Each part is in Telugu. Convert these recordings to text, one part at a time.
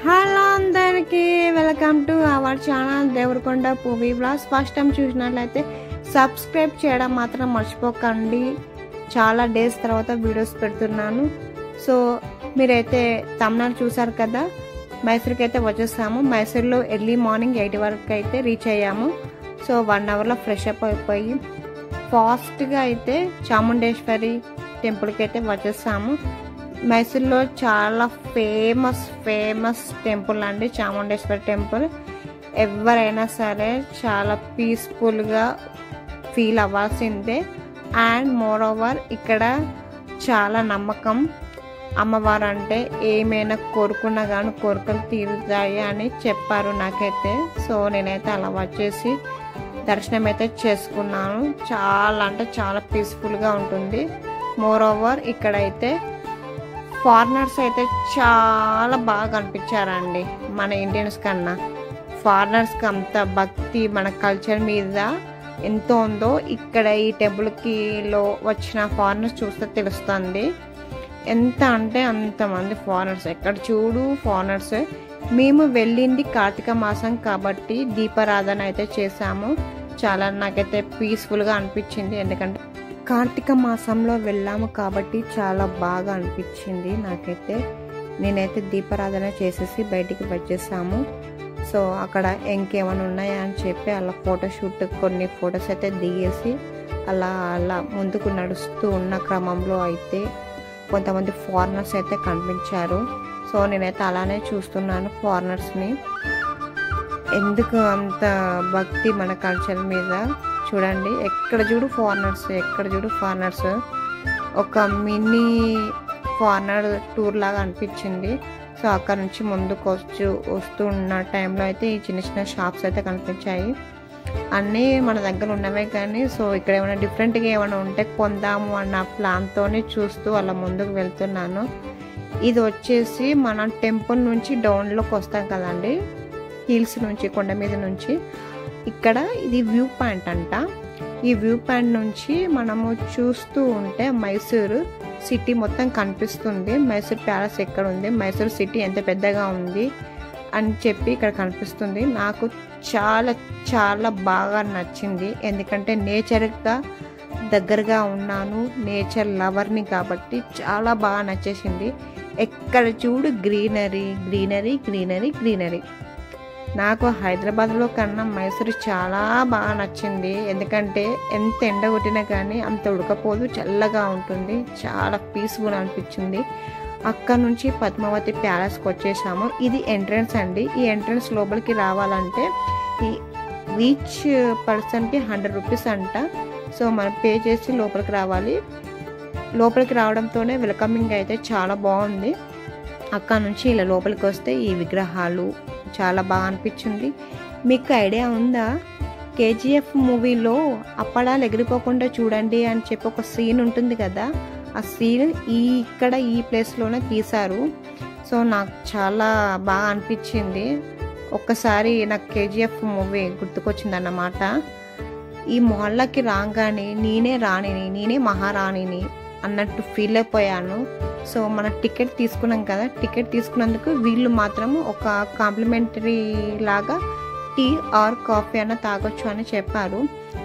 హలో అందరికీ welcome to our channel Devarakonda Poovi blogs. First time చూసినట్లయితే సబ్స్క్రైబ్ చేయడం మాత్రం మర్చిపోకండి. చాలా డేస్ తర్వాత వీడియోస్ పెడుతున్నాను. సో మీరైతే తమిళనాడు చూసారు కదా, మైసూర్కి అయితే వచ్చేసాము. మైసూర్లో ఎర్లీ మార్నింగ్ 8 వరకు అయితే రీచ్ అయ్యాము. సో 1 అవర్లో ఫ్రెష్ అప్ అయిపోయి ఫాస్ట్గా అయితే చాముండేశ్వరి టెంపుల్కి అయితే వచ్చేసాము. మైసూర్లో చాలా ఫేమస్ టెంపుల్ అండి చాముండేశ్వరి టెంపుల్. ఎవరైనా సరే చాలా పీస్ఫుల్గా ఫీల్ అవ్వాల్సిందే. అండ్ మోర్ ఓవర్ ఇక్కడ చాలా నమ్మకం. అమ్మవారు అంటే ఏమైనా కోరుకున్నా కానీ కోరికలు తీరుతాయి అని చెప్పారు నాకైతే. సో నేనైతే అలా వచ్చేసి దర్శనం అయితే చేసుకున్నాను. చాలా అంటే చాలా పీస్ఫుల్గా ఉంటుంది. మోర్ ఓవర్ ఇక్కడైతే ఫారినర్స్ అయితే చాలా బాగా అనిపించారండి. మన ఇండియన్స్ కన్నా ఫారినర్స్కి అంత భక్తి మన కల్చర్ మీద ఎంతో ఉందో ఇక్కడ ఈ టెంపుల్కి వచ్చిన ఫారినర్స్ చూస్తే తెలుస్తుంది. ఎంత అంటే అంతమంది ఫారినర్స్, ఎక్కడ చూడు ఫారినర్స్. మేము వెళ్ళింది కార్తీక మాసం కాబట్టి దీపారాధన అయితే చేసాము. చాలా నాకైతే పీస్ఫుల్గా అనిపించింది. ఎందుకంటే కార్తీక మాసంలో వెళ్ళాము కాబట్టి చాలా బాగా అనిపించింది నాకైతే. నేనైతే దీపారాధన చేసేసి బయటికి వచ్చేసాము. సో అక్కడ ఇంకేమైనా ఉన్నాయా అని చెప్పి అలా ఫోటోషూట్ కొన్ని ఫొటోస్ అయితే దిగేసి అలా ముందుకు నడుస్తూ ఉన్న క్రమంలో అయితే కొంతమంది ఫారినర్స్ అయితే కనిపించారు. సో నేనైతే అలానే చూస్తున్నాను ఫారినర్స్ని. ఎందుకు అంత భక్తి మన కల్చర్ మీద చూడండి. ఎక్కడ చూడు ఫారినర్స్. ఒక మినీ ఫారినర్ టూర్ లాగా అనిపించింది. సో అక్కడ నుంచి ముందుకు వస్తూ ఉన్న టైంలో అయితే ఈ చిన్న షాప్స్ అయితే కనిపించాయి. అన్నీ మన దగ్గర ఉన్నవే కానీ సో ఇక్కడ ఏమైనా డిఫరెంట్గా ఏమైనా ఉంటే కొందాము అన్న ప్లాన్తోనే చూస్తూ అలా ముందుకు వెళ్తున్నాను. ఇది వచ్చేసి మన టెంపుల్ నుంచి డౌన్లోకి వస్తాం కదండి, హిల్స్ నుంచి, కొండ మీద నుంచి. ఇక్కడ ఇది వ్యూ పాయింట్ అంట. ఈ వ్యూ పాయింట్ నుంచి మనము చూస్తూ ఉంటే మైసూరు సిటీ మొత్తం కనిపిస్తుంది. మైసూర్ ప్యాలెస్ ఎక్కడ ఉంది, మైసూర్ సిటీ ఎంత పెద్దగా ఉంది అని చెప్పి ఇక్కడ కనిపిస్తుంది. నాకు చాలా బాగా నచ్చింది. ఎందుకంటే నేచర్గా దగ్గరగా ఉన్నాను, నేచర్ లవర్ని కాబట్టి చాలా బాగా నచ్చేసింది. ఎక్కడ చూడు గ్రీనరీ. నాకు హైదరాబాద్లో కన్నా మైసూరు చాలా బాగా నచ్చింది. ఎందుకంటే ఎంత ఎండ కొట్టినా కానీ అంత ఉడకపోదు, చల్లగా ఉంటుంది. చాలా పీస్ఫుల్ అనిపించింది. అక్కడ నుంచి పద్మావతి ప్యాలెస్కి వచ్చేసాము. ఇది ఎంట్రన్స్ అండి. ఈ ఎంట్రన్స్ లోపలికి రావాలంటే ఈచ్ పర్సన్కి 100 రూపీస్ అంట. సో మనం పే చేసి లోపలికి రావాలి. లోపలికి రావడంతోనే వెల్కమింగ్ అయితే చాలా బాగుంది. అక్కడ నుంచి ఇలా లోపలికి వస్తే ఈ విగ్రహాలు చాలా బాగా అనిపించింది. మీకు ఐడియా ఉందా, KGF మూవీలో అప్పడాలు ఎగిరిపోకుండా చూడండి అని చెప్పి ఒక సీన్ ఉంటుంది కదా, ఆ సీన్ ఇక్కడ ఈ ప్లేస్లోనే తీశారు. సో నాకు చాలా బాగా అనిపించింది. ఒక్కసారి నాకు KGF మూవీ గుర్తుకొచ్చింది అన్నమాట. ఈ మొహల్లాకి రాగానే నేనే మహారాణిని అన్నట్టు ఫీల్ అయిపోయాను. సో మన టికెట్ తీసుకున్నాం కదా, టికెట్ తీసుకున్నందుకు వీళ్ళు మాత్రము ఒక కాంప్లిమెంటరీ లాగా టీ ఆర్ కాఫీ అన్న తాగొచ్చు అని చెప్పారు.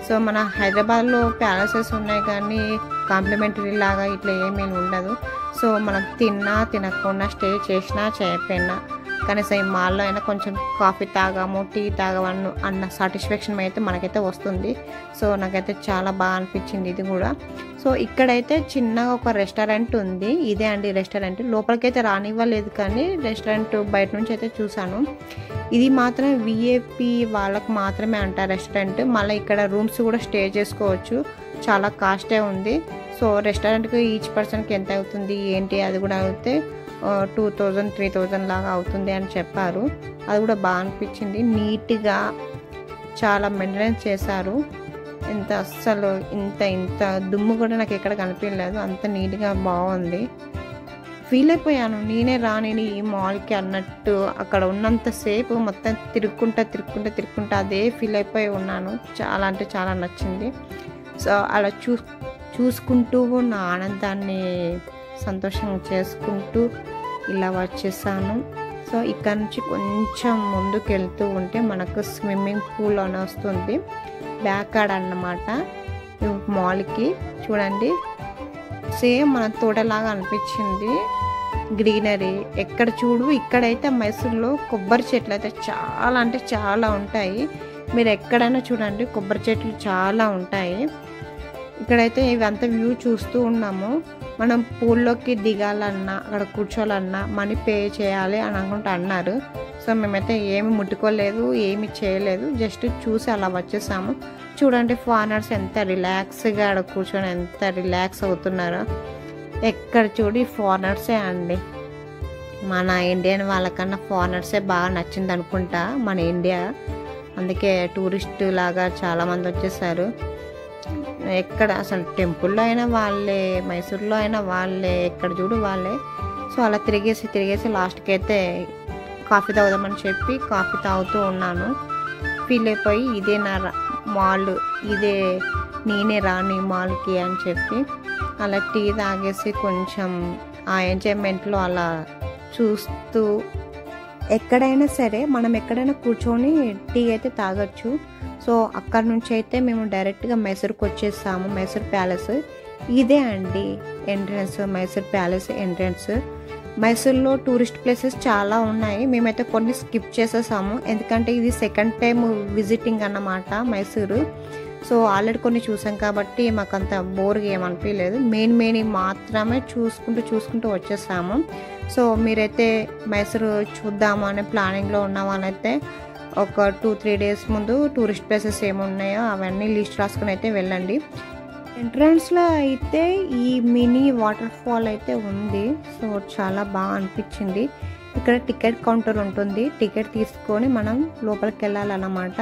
సో మన హైదరాబాద్లో ప్యాలెసెస్ ఉన్నాయి కానీ కాంప్లిమెంటరీ లాగా ఇట్లా ఏమీ ఉండదు. సో మనం తినకుండా స్టే చేసినా చేయకపోయినా కనీసం ఈ మాల్లో అయినా కొంచెం కాఫీ తాగాము, టీ తాగము అన్న సాటిస్ఫాక్షన్ అయితే మనకైతే వస్తుంది. సో నాకైతే చాలా బాగా అనిపించింది ఇది కూడా. సో ఇక్కడైతే చిన్నగా ఒక రెస్టారెంట్ ఉంది. ఇదే అండి రెస్టారెంట్. లోపలికైతే రానివ్వలేదు కానీ రెస్టారెంట్ బయట నుంచి అయితే చూసాను. ఇది మాత్రం VIP వాళ్ళకి మాత్రమే అంట రెస్టారెంట్. మళ్ళీ ఇక్కడ రూమ్స్ కూడా స్టే చేసుకోవచ్చు. చాలా కాస్టే ఉంది. సో రెస్టారెంట్కి ఈచ్ పర్సన్కి ఎంత అవుతుంది ఏంటి అది కూడా అయితే 2000-3000 లాగా అవుతుంది అని చెప్పారు. అది కూడా బాగా అనిపించింది. నీట్గా చాలా మెయింటెనెన్స్ చేశారు. అస్సలు ఇంత దుమ్ము కూడా నాకు ఎక్కడ కనిపించలేదు. అంత నీట్గా బాగుంది. ఫీల్ అయిపోయాను నేనే రానిని ఈ మాల్కి అన్నట్టు. అక్కడ ఉన్నంతసేపు మొత్తం తిరుక్కుంటా అదే ఫీల్ అయిపోయి ఉన్నాను. చాలా అంటే చాలా నచ్చింది. సో అలా చూసుకుంటూ నా ఆనందాన్ని సంతోషం చేసుకుంటూ ఇలా వచ్చేసాను. సో ఇక్కడ నుంచి కొంచెం ముందుకు వెళ్తూ ఉంటే మనకు స్విమ్మింగ్ పూల్ అని వస్తుంది, బ్యాక్ యార్డ్ అన్నమాట మాల్కి. చూడండి సేమ్ మన తోటలాగా అనిపించింది, గ్రీనరీ ఎక్కడ చూడు. ఇక్కడైతే మైసూర్లో కొబ్బరి చెట్లు అయితే చాలా అంటే చాలా ఉంటాయి, మీరు ఎక్కడైనా చూడండి కొబ్బరి చెట్లు చాలా ఉంటాయి. ఇక్కడైతే ఇవంతా వ్యూ చూస్తూ ఉన్నాము. మనం పూల్లోకి దిగాలన్నా అక్కడ కూర్చోాలన్నా మనీ పే చేయాలి అని అనుకుంటూ అన్నారు. సో మేమైతే ఏమి ముట్టుకోలేదు, ఏమి చేయలేదు, జస్ట్ చూసి అలా వచ్చేసాము. చూడండి ఫారినర్స్ ఎంత రిలాక్స్గా అక్కడ కూర్చొని ఎంత రిలాక్స్ అవుతున్నారో. ఎక్కడ చూడి ఫారినర్సే అండి. మన ఇండియన్ వాళ్ళకన్నా ఫారినర్సే బాగా నచ్చింది అనుకుంటా మన ఇండియా, అందుకే టూరిస్ట్ లాగా చాలామంది వచ్చేసారు. ఎక్కడ అసలు టెంపుల్లో అయినా వాళ్ళే, మైసూర్లో అయినా వాళ్ళే, ఎక్కడ చూడు వాళ్ళే. సో అలా తిరిగేసి లాస్ట్కి అయితే కాఫీ తాగుదామని చెప్పి కాఫీ తాగుతూ ఉన్నాను. ఫీల్ అయిపోయి ఇదే నా మాల్, ఇదే నేనే రాని మాల్కి అని చెప్పి అలా టీ తాగేసి కొంచెం ఆ ఎంజాయ్మెంట్లో అలా చూస్తూ, ఎక్కడైనా సరే మనం ఎక్కడైనా కూర్చొని టీ అయితే తాగొచ్చు. సో అక్కడ నుంచి అయితే మేము డైరెక్ట్గా మైసూర్కి వచ్చేసాము. మైసూర్ ప్యాలెస్ ఇదే అండి ఎంట్రన్స్, మైసూర్ ప్యాలెస్ ఎంట్రన్స్. మైసూర్లో టూరిస్ట్ ప్లేసెస్ చాలా ఉన్నాయి, మేమైతే కొన్ని స్కిప్ చేసేసాము ఎందుకంటే ఇది సెకండ్ టైం విజిటింగ్ అన్నమాట మైసూరు. సో ఆల్రెడీ కొన్ని చూసాం కాబట్టి మాకు అంత బోర్గా ఏమనిపించలేదు, మెయిన్ మాత్రమే చూసుకుంటూ వచ్చేసాము. సో మీరైతే మైసూరు చూద్దాము అనే ప్లానింగ్లో ఉన్న వాళ్ళైతే ఒక 2-3 డేస్ ముందు టూరిస్ట్ ప్లేసెస్ ఏమున్నాయో అవన్నీ లిస్ట్ రాసుకుని అయితే వెళ్ళండి. ఎంట్రన్స్లో అయితే ఈ మినీ వాటర్ ఫాల్ అయితే ఉంది. సో చాలా బాగా అనిపించింది. ఇక్కడ టికెట్ కౌంటర్ ఉంటుంది, టికెట్ తీసుకొని మనం లోపలికి వెళ్ళాలన్నమాట.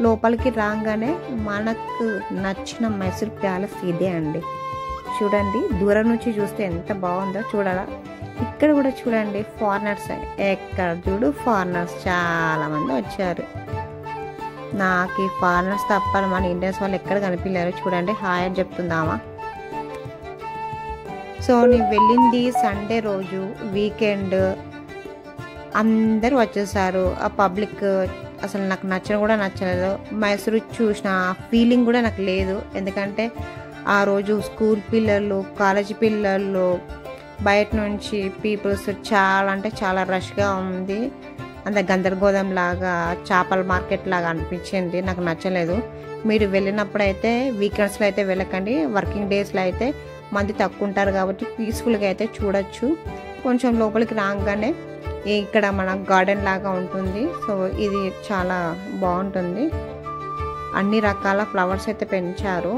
లోపలికి రాగానే మనకు నచ్చిన మైసూర్ ప్యాలెస్ ఇదే అండి. చూడండి దూరం నుంచి చూస్తే ఎంత బాగుందో చూడాలా. ఇక్కడ కూడా చూడండి ఫారినర్స్, ఎక్కడ చూడు ఫారినర్స్ చాలా మంది వచ్చారు. నాకు ఈ ఫారినర్స్ తప్ప మన ఇండియన్స్ వాళ్ళు ఎక్కడ కనిపించలేరు. చూడండి హాయ్ అని చెప్తుందామా. సో నేను వెళ్ళింది సండే రోజు, వీకెండ్, అందరూ వచ్చేసారు. ఆ పబ్లిక్ అసలు నాకు నచ్చలేదు. మైసూరు చూసిన ఫీలింగ్ కూడా నాకు లేదు, ఎందుకంటే ఆ రోజు స్కూల్ పిల్లలు, కాలేజీ పిల్లలు, బయట నుంచి పీపుల్స్ చాలా అంటే చాలా రష్గా ఉంది. అంత గందరగోళం లాగా, చేపల మార్కెట్ లాగా అనిపించింది, నాకు నచ్చలేదు. మీరు వెళ్ళినప్పుడు అయితే వీకెండ్స్లో అయితే వెళ్ళకండి, వర్కింగ్ డేస్లో అయితే మంది తక్కువ ఉంటారు కాబట్టి పీస్ఫుల్గా అయితే చూడొచ్చు. కొంచెం లోపలికి రాగానే ఇక్కడ మన గార్డెన్ లాగా ఉంటుంది. సో ఇది చాలా బాగుంటుంది, అన్ని రకాల ఫ్లవర్స్ అయితే పెంచారు.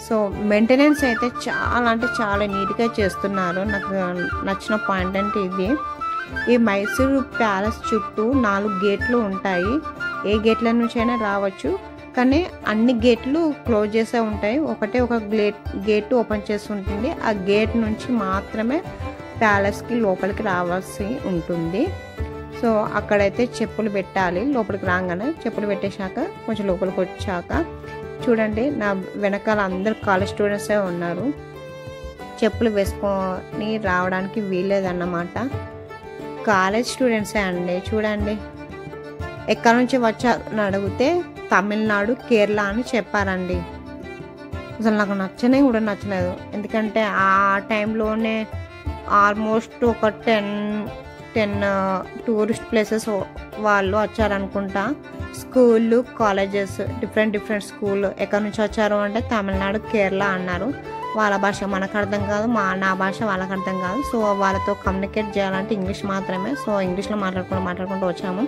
సో మెయింటెనెన్స్ అయితే చాలా అంటే చాలా నీట్గా చేస్తున్నారు. నాకు నచ్చిన పాయింట్ అంటే ఇది. ఈ మైసూరు ప్యాలెస్ చుట్టూ 4 గేట్లు ఉంటాయి, ఏ గేట్ల నుంచి అయినా రావచ్చు, కానీ అన్ని గేట్లు క్లోజ్ చేసే ఉంటాయి. ఒక గేట్ ఓపెన్ చేసి ఉంటుంది, ఆ గేట్ నుంచి మాత్రమే ప్యాలెస్కి లోపలికి రావాల్సి ఉంటుంది. సో అక్కడైతే చెప్పులు పెట్టాలి, లోపలికి రాగానే చెప్పులు పెట్టేశాక కొంచెం లోపలికి వచ్చాక చూడండి నా వెనకాల అందరు కాలేజ్ స్టూడెంట్సే ఉన్నారు. చెప్పులు వేసుకొని రావడానికి వీల్లేదన్నమాట, కాలేజ్ స్టూడెంట్సే అండి. చూడండి ఎక్కడి నుంచి వచ్చారని అడిగితే తమిళనాడు, కేరళ అని చెప్పారండి. అసలు నాకు నచ్చలేదు, ఎందుకంటే ఆ టైంలోనే ఆల్మోస్ట్ ఒక 10 టూరిస్ట్ ప్లేసెస్ వాళ్ళు వచ్చారనుకుంటా. స్కూళ్ళు, కాలేజెస్, డిఫరెంట్ స్కూల్ ఎక్కడి నుంచి వచ్చారు అంటే తమిళనాడు, కేరళ అన్నారు. వాళ్ళ భాష మనకు అర్థం కాదు, నా భాష వాళ్ళకి అర్థం కాదు. సో వాళ్ళతో కమ్యూనికేట్ చేయాలంటే ఇంగ్లీష్ మాత్రమే. సో ఇంగ్లీష్లో మాట్లాడుకుంటూ వచ్చాము.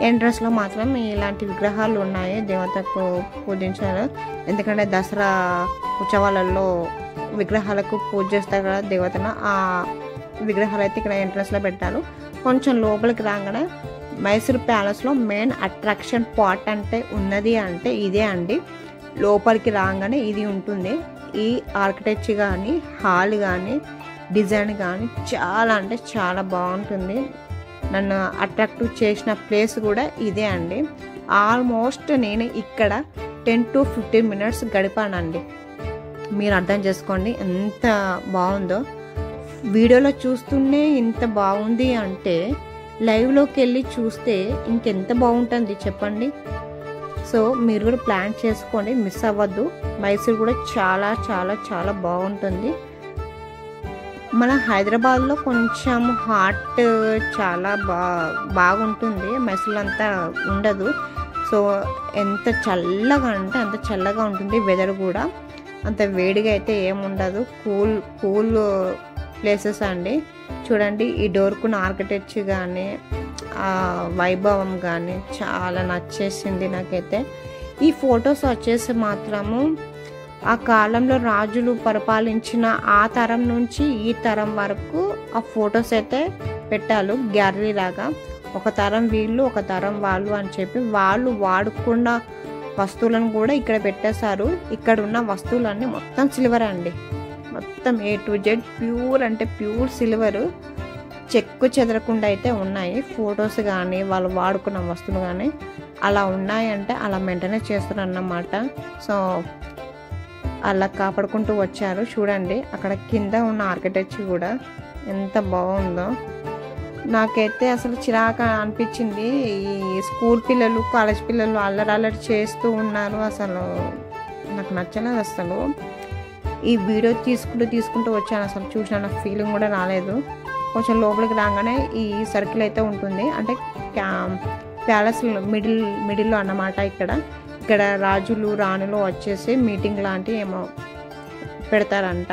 ఎంట్రన్స్లో మాత్రం ఇలాంటి విగ్రహాలు ఉన్నాయి, దేవతకు పూజించారు. ఎందుకంటే దసరా ఉత్సవాలలో విగ్రహాలకు పూజ చేస్తారు కదా దేవతను, ఆ విగ్రహాలు అయితే ఇక్కడ ఎంట్రన్స్లో పెట్టారు. కొంచెం లోపలికి రాగానే మైసూర్ ప్యాలెస్లో మెయిన్ అట్రాక్షన్ పార్ట్ అంటే ఉన్నది అంటే ఇదే అండి. లోపలికి రాగానే ఇది ఉంటుంది. ఈ ఆర్కిటెక్చర్ కానీ, హాల్ కానీ, డిజైన్ కానీ చాలా అంటే చాలా బాగుంటుంది. నన్ను అట్రాక్టివ్ చేసిన ప్లేస్ కూడా ఇదే అండి. ఆల్మోస్ట్ నేను ఇక్కడ 10 to 15 minutes గడిపానండి. మీరు అర్థం చేసుకోండి ఎంత బాగుందో. వీడియోలో చూస్తూనే ఇంత బాగుంది అంటే లైవ్లోకి వెళ్ళి చూస్తే ఇంకెంత బాగుంటుంది చెప్పండి. సో మీరు కూడా ప్లాన్ చేసుకోండి, మిస్ అవ్వద్దు. మైసూర్ కూడా చాలా చాలా చాలా బాగుంటుంది. మన హైదరాబాద్లో కొంచెం హాట్ చాలా బాగుంటుంది, మైసూర్లో అంతా ఉండదు. సో ఎంత చల్లగా అంటే అంత చల్లగా ఉంటుంది. వెదర్ కూడా అంత వేడిగా అయితే ఏముండదు. కూల్ ప్లేసెస్ అండి. చూడండి ఈ డోర్కున్న ఆర్కిటెక్చర్ కానీ వైభవం కానీ చాలా నచ్చేసింది నాకైతే. ఈ ఫొటోస్ వచ్చేసి మాత్రము ఆ కాలంలో రాజులు పరిపాలించిన ఆ తరం నుంచి ఈ తరం వరకు ఆ ఫొటోస్ అయితే పెట్టారు గ్యాలరీ లాగా. ఒక తరం వీళ్ళు ఒక తరం వాళ్ళు అని చెప్పి వాళ్ళు వాడుకున్న వస్తువులను కూడా ఇక్కడ పెట్టేశారు. ఇక్కడ ఉన్న వస్తువులన్నీ మొత్తం సిల్వర్ అండి, మొత్తం A to Z ప్యూర్ అంటే ప్యూర్ సిల్వర్, చెక్కు చెదరకుండా అయితే ఉన్నాయి. ఫొటోస్ కానీ వాళ్ళు వాడుకున్న వస్తువులు కానీ అలా ఉన్నాయంటే అలా మెయింటైన్ చేస్తారు అన్నమాట. సో అలా కాపాడుకుంటూ వచ్చారు. చూడండి అక్కడ కింద ఉన్న ఆర్కిటెక్చర్ కూడా ఎంత బాగుందో. నాకైతే అసలు చిరాక అనిపించింది. ఈ స్కూల్ పిల్లలు కాలేజ్ పిల్లలు అల్లరి చేస్తూ ఉన్నారు, అసలు నాకు నచ్చలేదు అసలు. ఈ వీడియో తీసుకుంటూ వచ్చాను, అసలు చూసిన నాకు ఫీలింగ్ కూడా రాలేదు. కొంచెం లోపలికి రాగానే ఈ సర్కిల్ అయితే ఉంటుంది, అంటే ప్యాలెస్ మిడిల్లో అన్నమాట. ఇక్కడ రాజులు రాణులు వచ్చేసి మీటింగ్ లాంటి ఏమో పెడతారంట.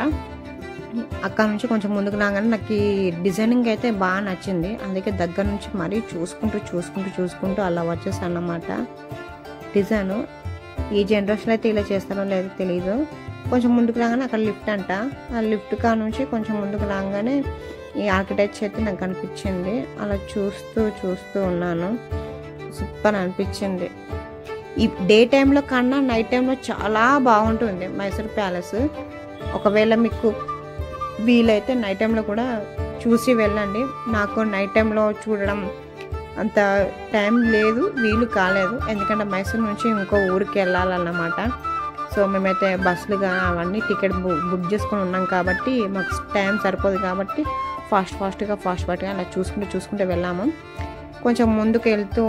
అక్కడ నుంచి కొంచెం ముందుకు రాగానే నాకు ఈ డిజైనింగ్ అయితే బాగా నచ్చింది. అందుకే దగ్గర నుంచి మరీ చూసుకుంటూ అలా వచ్చేసి అన్నమాట డిజైన్. ఈ జనరేషన్ అయితే ఇలా చేస్తారో లేదో తెలీదు. కొంచెం ముందుకు రాగానే అక్కడ లిఫ్ట్ అంట. ఆ లిఫ్ట్ కా నుంచి కొంచెం ముందుకు రాగానే ఈ ఆర్కిటెక్చర్ అయితే నాకు అనిపించింది. అలా చూస్తూ ఉన్నాను, సూపర్ అనిపించింది. ఈ డే టైంలో కన్నా నైట్ టైంలో చాలా బాగుంటుంది మైసూర్ ప్యాలెస్. ఒకవేళ మీకు వీలైతే నైట్ టైంలో కూడా చూసి వెళ్ళండి. నాకు నైట్ టైంలో చూడడం అంత టైం లేదు, వీలు కాలేదు. ఎందుకంటే మైసూర్ నుంచి ఇంకో ఊరికి వెళ్ళాలన్నమాట. సో మేమైతే బస్సులుగా అవన్నీ టికెట్ బుక్ చేసుకొని ఉన్నాం కాబట్టి మాకు టైం సరిపోదు కాబట్టి ఫాస్ట్గా అలా చూసుకుంటూ వెళ్ళాము. కొంచెం ముందుకు వెళ్తూ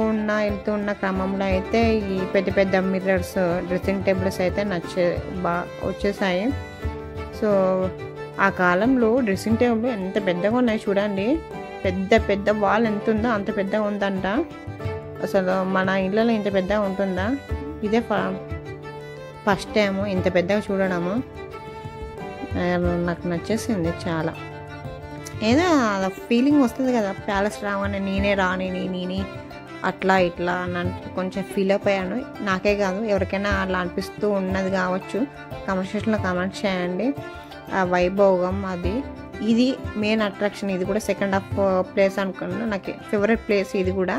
ఉన్న క్రమంలో అయితే ఈ పెద్ద మిర్రర్స్, డ్రెస్సింగ్ టేబుల్స్ అయితే వచ్చేసాయి. సో ఆ కాలంలో డ్రెస్సింగ్ టేబుల్ ఎంత పెద్దగా ఉన్నాయి చూడండి. పెద్ద వాల్ ఎంత ఉందో అంత పెద్దగా ఉందంట. అసలు మన ఇళ్ళలో ఇంత పెద్దగా ఉంటుందా? ఇదే ఫస్ట్ టైం ఇంత పెద్దగా చూడడము. నాకు నచ్చేసింది చాలా. ఏదో అలా ఫీలింగ్ వస్తుంది కదా ప్యాలెస్ రాగానే, నేనే అట్లా ఇట్లా అని కొంచెం ఫీల్ అయిపోయాను. నాకే కాదు ఎవరికైనా అలా అనిపిస్తూ ఉన్నది కావచ్చు. కామెంట్ సెక్షన్లో కామెంట్ చేయండి. ఆ వైభోగం ఇది మెయిన్ అట్రాక్షన్. ఇది కూడా సెకండ్ హాఫ్ ప్లేస్ అనుకున్నాను, నాకు ఫేవరెట్ ప్లేస్ ఇది కూడా.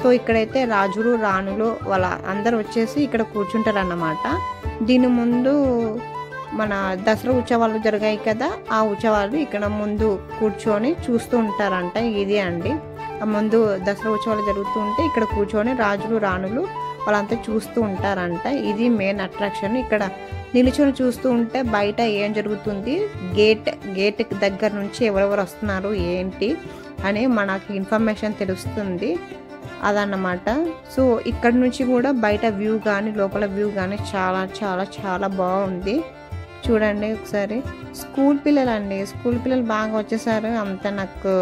సో ఇక్కడైతే రాజులు రాణులు వాళ్ళ అందరు వచ్చేసి ఇక్కడ కూర్చుంటారు అన్నమాట. దీని ముందు మన దసరా ఉత్సవాలు జరిగాయి కదా, ఆ ఉత్సవాలు ఇక్కడ ముందు కూర్చొని చూస్తూ ఉంటారంట. ఇది అండి ముందు దసరా ఉత్సవాలు జరుగుతూ ఉంటే ఇక్కడ కూర్చొని రాజులు రాణులు వాళ్ళంతా చూస్తూ ఉంటారంట. ఇది మెయిన్ అట్రాక్షన్. ఇక్కడ నిలుచొని చూస్తూ ఉంటే బయట ఏం జరుగుతుంది, గేట్ దగ్గర నుంచి ఎవరెవరు వస్తున్నారు ఏంటి అని మనకి ఇన్ఫర్మేషన్ తెలుస్తుంది అదన్నమాట. సో ఇక్కడ నుంచి కూడా బయట వ్యూ కానీ లోపల వ్యూ కానీ చాలా చాలా చాలా బాగుంది. చూడండి ఒకసారి. స్కూల్ పిల్లలు బాగా వచ్చేసారు. అంతా నాకు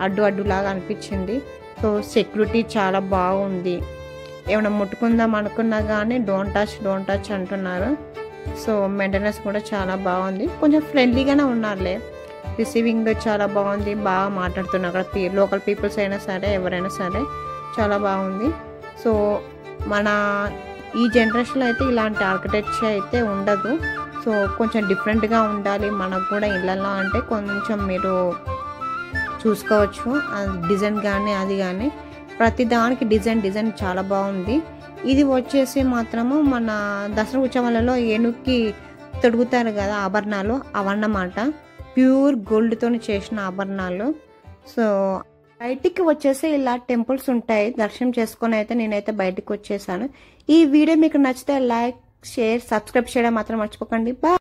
అడ్డులాగా అనిపించింది. సో సెక్యూరిటీ చాలా బాగుంది. ఏమైనా ముట్టుకుందాం అనుకున్నా కానీ డోంట్ టచ్ అంటున్నారు. సో మెయింటెనెన్స్ కూడా చాలా బాగుంది. కొంచెం ఫ్రెండ్లీగానే ఉన్నారులే. రిసీవింగ్ చాలా బాగుంది, బాగా మాట్లాడుతున్నారు. అక్కడ లోకల్ పీపుల్స్ అయినా సరే ఎవరైనా సరే చాలా బాగుంది. సో మన ఈ జనరేషన్లో అయితే ఇలాంటి ఆర్కిటెక్చర్ అయితే ఉండదు. సో కొంచెం డిఫరెంట్గా ఉండాలి మనకు కూడా ఇళ్ళల్లో అంటే కొంచెం మీరు చూసుకోవచ్చు. డిజైన్ కానీ అది కానీ ప్రతి దానికి డిజైన్ చాలా బాగుంది. ఇది వచ్చేసి మాత్రము మన దసరా ఉత్సవాలలో ఏనుగుకి తొడుగుతారు కదా ఆభరణాలు, అవన్నమాట. ప్యూర్ గోల్డ్తో చేసిన ఆభరణాలు. సో బయటికి వచ్చేసి ఇలా టెంపుల్స్ ఉంటాయి, దర్శనం చేసుకొని అయితే నేనైతే బయటికి వచ్చేసాను. ఈ వీడియో మీకు నచ్చితే లైక్, షేర్, సబ్స్క్రైబ్ చేయడం మాత్రం మర్చిపోకండి. బాయ్.